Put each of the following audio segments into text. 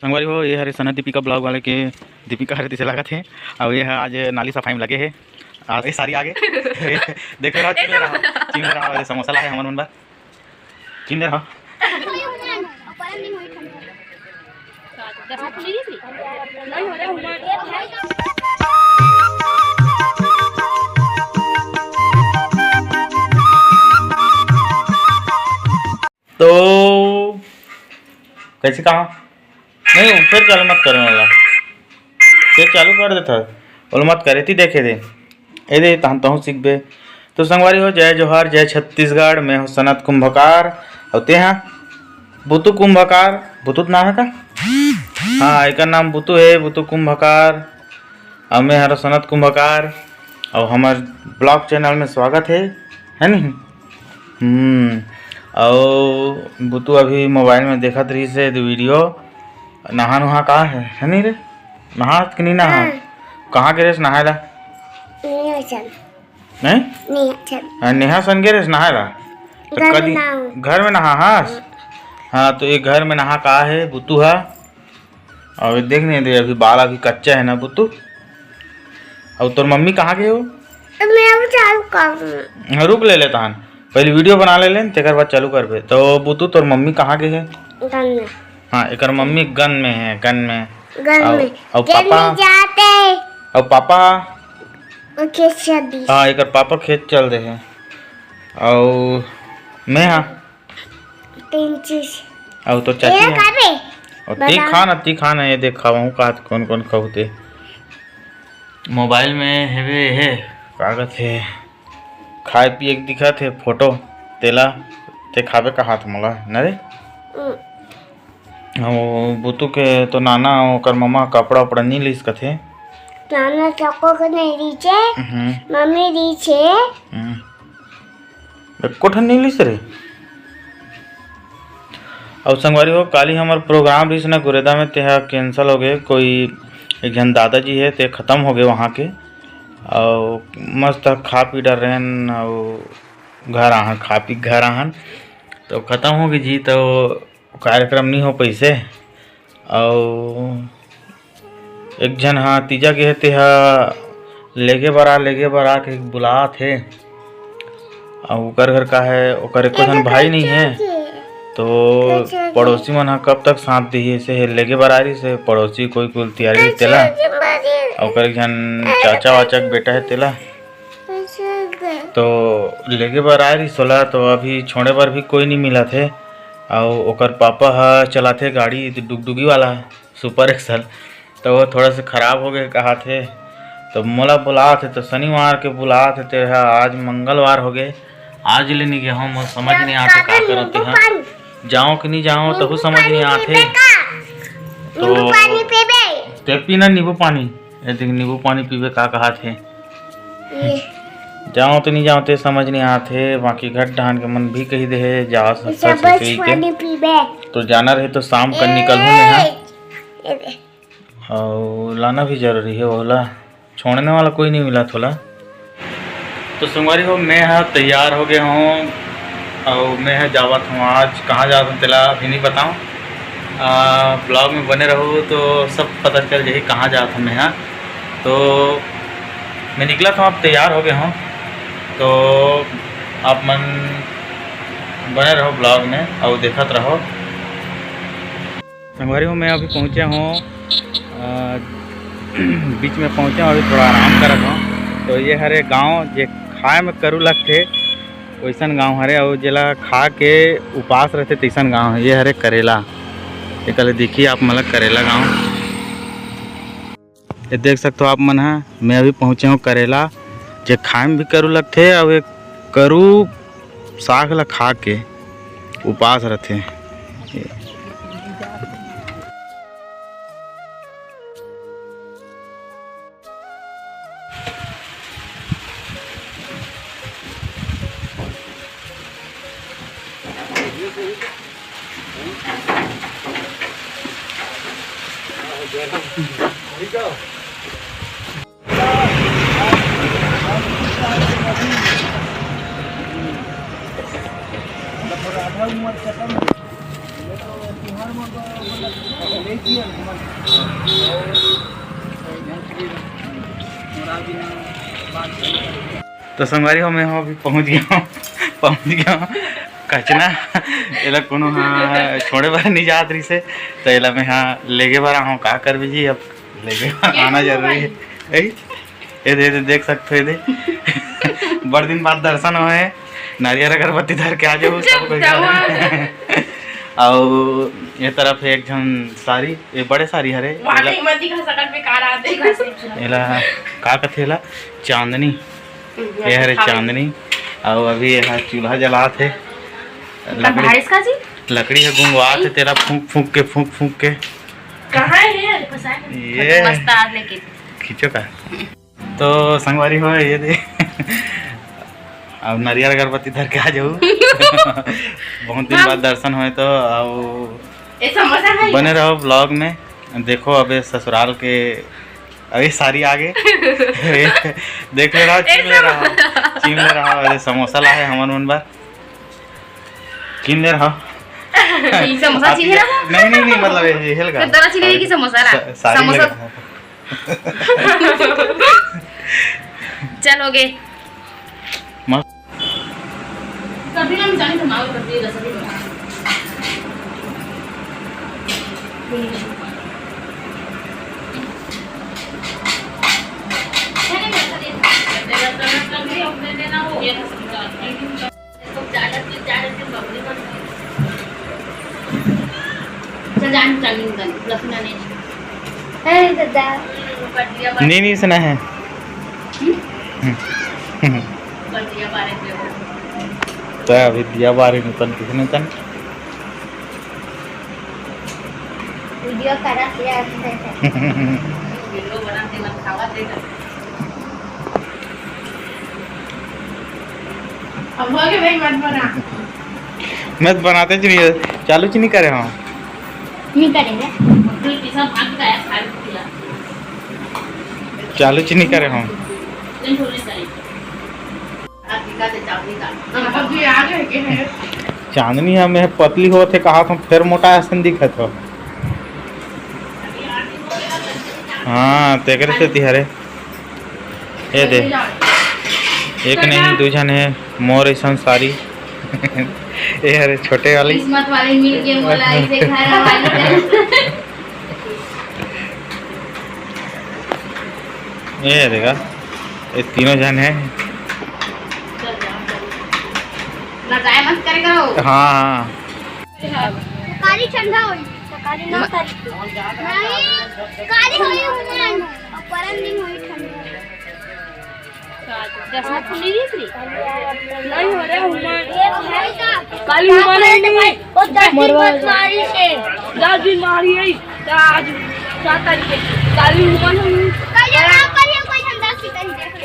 संगवारी हो ये हरे सना दीपिका ब्लॉग वाले के दीपिका हरे तिसे लागत है और ये आज नाली सफाई में लगे है ये सारी आगे देखो रहा चिन रहा समोसा लाए हमन मन बा चिन रहा तो कैसे कहा नहीं फिर चालू मत करने वाला फिर चालू कर देता बोल मत करे थी देखे दे ए दे तहन तहु सीख बे। तो संगवारी हो जय जोहार जय छत्तीसगढ़। मैं हूँ सनत कुंभकार और ते हाँ बुतु कुंभकार। बुतु नाम है का? हाँ एक नाम बुतु है बुतु कुंभकार और मैं हर सनत कुंभकार और हमार ब्लॉग चैनल में स्वागत है नहीं। और बुतु अभी मोबाइल में देखत रही से वीडियो नहा नुहा कहाँ है नहीं रे नहा कि नहीं नहा कहाँ के रेस नहायला नहीं नेहा सन के रेस नहायला तो कभी घर में नहा हाँ तो ये घर में नहा कहा है बुतु है और देख नहीं दे अभी बाल अभी कच्चा है ना बुतु। और तोर मम्मी कहाँ गए हो? रुक ले लेता हन पहले वीडियो बना ले लें तेकर बाद चालू करबे। तो बुतु तोर मम्मी कहाँ गए है? गन में। हाँ एकर मम्मी गन में है गन में और पापा खेत चल हाँ एकर पापा खेत चल रहे हैं और मैं हाँ तीन चीज और तो चाची है और ती खाना ये देख खाऊँ का कौन कौन खाऊते मोबाइल में है कागज है खाए पिए दिखा थे फोटो तेला ते खावे का हाथ मोला न रे बुतु के तो नाना ओकर मम्मा कपड़ा उपड़ा नहीं लिस कथे नाना चको के नहीं रीचे मम्मी रीचे कोठन नहीं लिस रे। और संगवारी हो काली हमार प्रोग्राम रिस ना गुरेदा में तेहा कैंसल हो गए कोई एक जन दादाजी है ते ख़त्म हो गए वहाँ के और मस्त खा पी डर रहन और घर आहन खा पी घर आहन तो ख़त्म हो गई जी। तो कार्यक्रम नहीं हो पैसे और एक जन हाँ तीजा के ते लेके बरा के बुला थे और ओकर घर का है ओकर एको जन भाई नहीं है तो पड़ोसी मन हाँ कब तक साथ दी से लेके बरारी से पड़ोसी कोई कुल तैयारी तेला और एक जन चाचा वाचा के बेटा है तेला तो लेके बरारी सोला तो अभी छोड़े पर भी कोई नहीं मिला थे और ओकर पापा हा चलाते गाड़ी डुगडुगी वाला सुपर एक्सल तो वो थोड़ा सा ख़राब हो गए कहा थे तो मोला बुला थे तो शनिवार के बुला थे तेरा आज मंगलवार हो गए आज ले नहीं गया हूँ समझ नहीं आते क्या करते हैं जाओ कि नहीं जाओ तो समझ नहीं आते तो पीना नींबू पानी देख नींबू पानी पीवे का कहा थे जाओ तो नहीं जाओ तो समझ नहीं आते बाकी घर ढान के मन भी कही दे जा तो जाना रहे तो शाम का निकल और लाना भी जरूरी है बोला छोड़ने वाला कोई नहीं मिला थोड़ा। तो संगवारी हो मैं हाँ तैयार हो गया हूँ और मैं है जावत हूँ आज कहाँ जाता हूँ तेला अभी नहीं बताऊँ ब्लॉग में बने रहो तो सब पता चल जाए कहाँ जाता हूँ मैं यहाँ। तो मैं निकला था अब तैयार हो गया हूँ तो आप मन बने रहो ब्लॉग में और देखत रहो। संगवारी हूँ मैं अभी पहुँचा हूँ बीच में पहुँचा हूँ अभी थोड़ा आराम कर रहा हूँ। तो ये हरे गांव जे खाए में करू लगते वैसन गांव हरे और जेला खा के उपास रहते तैसन गांव है। ये हरे करेला ये कल देखिए आप मतलब करेला गांव ये देख सकते हो आप मन है। मैं अभी पहुँचे हूँ करेला जे खाए में भी करू लगते और एक करू साग ला खा के उपास रहते। तो संगवारी हो मैं हो अभी पहुंच गया हूँ कचना एला कोनो हाँ छोड़े बार नहीं जात रही से तो एला मैं हाँ लेके बार हूँ का कर भी जी अब लेके आना जरूरी है। ये देख सकते हो बड़ दिन बाद दर्शन हुए नारियल अगरबत्ती धर के आ जाओ सब कोई और ये तरफ एक जन सारी ये बड़े सारी हरे एला का कथेला चांदनी ये हरे चांदनी और अभी यहाँ चूल्हा जला थे लकड़ी है गुंगवा थे तेरा फूंक के कहाँ है ये खींचो का तो संगवारी हो ये दे अब नारियल अगरबत्ती धर के आ जाओ बहुत दिन बाद दर्शन हुए तो बने रहो ब्लॉग में देखो अबे ससुराल के अभी सारी आगे देख ले रहा चीन ले रहा अरे समोसा लाए हमन मन बार चीन ले रहा समोसा चीन रहा नहीं मतलब ये हेल का तरह चीन की समोसा समोसा चलोगे कभी हम जाने तो मांग कर दिएगा सभी नहीं सुना है तो अभी दिया बारी नूतन किसने तन वीडियो करा किया वीडियो बनाते मत खावा देगा अब हो गए भाई मत बनाते नहीं चालू नहीं करे हम नहीं करेंगे चालू नहीं करे हम चांदनी हमें पतली हो थे कहा तुम फिर मोटा ऐसा दिखत हो हाँ तेरे से तिहरे ये दे एक नहीं दो जन है मोर ऐसा सारी ये हरे छोटे वाली किस्मत वाले मिल के बोला इसे घर वाली ये देखा ये तीनों जन है लगाए मत करे करो हाँ काली ठंडा होई काली 9 तारीख नहीं काली होई हुन और परम दिन होई ठंडा दसवा खुली थी नहीं हो रहा हुन काली हुन नहीं वो 10 दिन बाद मारी से 10 दिन मारी है आज 7 तारीख काली हुन कल ना करिए कोई ठंडा सी कहीं देखो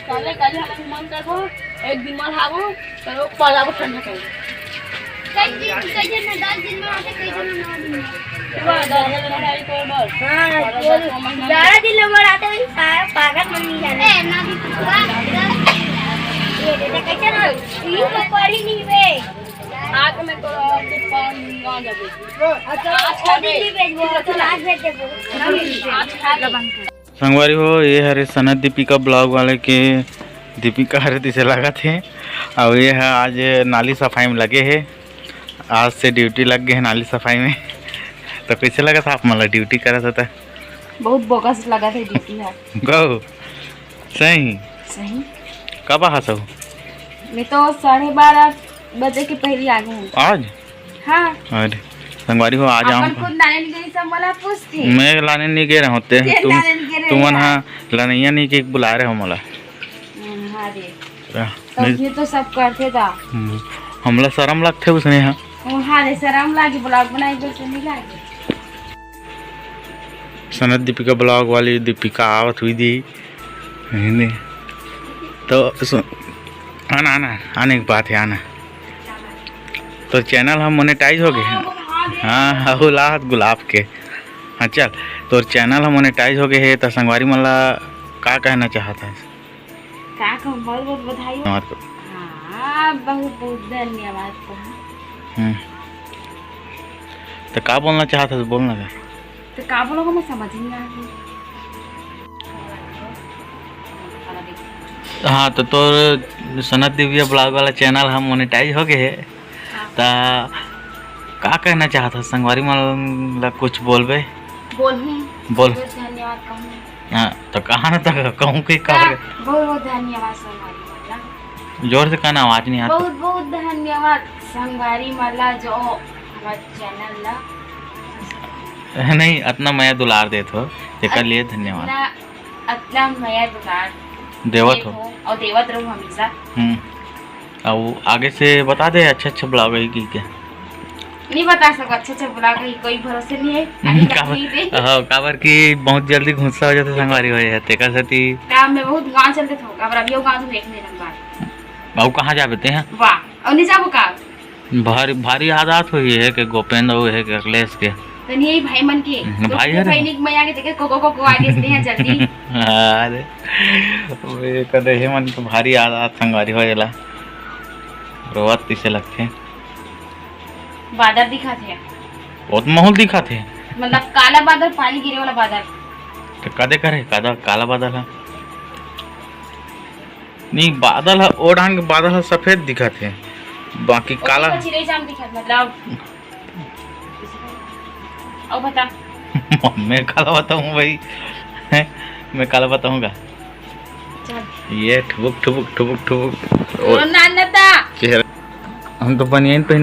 काले हम मन करो एक दिन में हागो तो पला को ठंडा करो कई दिन में 10 दिन में आते कई दिन में 9 दिन में हाँ 11 दिन में आते हैं पागल मन नहीं जाने ए ना भी ये दे कैसे ना ये तो पढ़ी नहीं बे आज में तो पान गांव जाबे अच्छा आज दिन भेजबो तो आज भेज देबो आज खा ले संगवारी हो ये हरे सनत दीपिका ब्लॉग वाले के दीपिका हरे दिसे लगा थे और ये है आज नाली सफाई में लगे हैं आज से ड्यूटी लग गए हैं नाली सफाई में तो कैसे लगा था आप मतलब ड्यूटी करा था बहुत बोगस लगा था ड्यूटी है गो सही कब आ सब मैं तो 12:30 बजे के पहले आ गई हूँ आज हाँ अरे संगवारी हो आज अपन खुद लाने गई सब मला पूछती मैं लाने नहीं गए रहे होते तुम हाँ लानिया नहीं कि बुला रहे हो मला हाँ रे तो ये तो सब करते था हमला शर्म लगते उसने हाँ हाँ रे शर्म लागी ब्लॉग बनाई तो नहीं लागी सनत दीपिका ब्लॉग वाली दीपिका आवत हुई थी तो आना आना आने की बात है आना तो चैनल हम मोनेटाइज हो गए हाँ गुलाब गुलाब के हाँ चल तो चैनल हम मोनेटाइज हो गए है तो संगवारी मला का कहना चाहता है का बहुत बहुत बधाई हाँ बहुत बहुत धन्यवाद तो का बोलना चाहता था बोलना था। तो का बोलोगे मैं समझ ही नहीं आ रही। हाँ तो तोर सनत दिव्या ब्लॉग वाला चैनल हम मोनेटाइज हो गए है। ता का कहना चाहता संगवारी मन कुछ बोलबे बोल बोल। धन्यवाद कहूँ। हाँ तो कहा ना तक कहूँ कि बहुत बहुत धन्यवाद संगवारी मला। जोर से कहना आवाज नहीं आता। बहुत बहुत धन्यवाद संगवारी मला जो हमारे चैनल ला नहीं इतना मैं दुलार देत हो तेकर लिए धन्यवाद अतला मैं दुलार देवत हो और देवत रहूं हमेशा। अब आगे से बता दे अच्छे ब्लॉग है की क्या नहीं बता सको अच्छे ब्लॉग है कोई भरोसे नहीं है। काबर की बहुत जल्दी गुस्सा हो जाते संगवारी हो जाते तेकर सती काम में बहुत गांव चलते थे काबर अभी गांव में देखने लग बाबू कहाँ जाते हैं। वाह और नहीं जाबो का भारी भारी आदत हुई है कि गोपेंद्र हो है कि अखिलेश के तो नहीं भाई मन के भाई है भाई मैं आगे देखे को आगे से हैं जल्दी। अरे वे कदे हे मन के भारी आदत संगवारी होएला रोवत किसे लगथे बादल दिखा थे बहुत माहौल दिखा थे मतलब काला बादल पानी गिरे वाला बादल तो कदे करे काला बादल है नहीं बादल है और ढंग बादल है सफेद दिखा थे बाकी काला चिड़ै जाम दिखा मतलब और बता मैं काला बताऊं भाई मैं काला बताऊंगा ये ठुबुक ठुबुक ठुबुक ठुबुक और नानता चेहरा हम तो बनियान पहने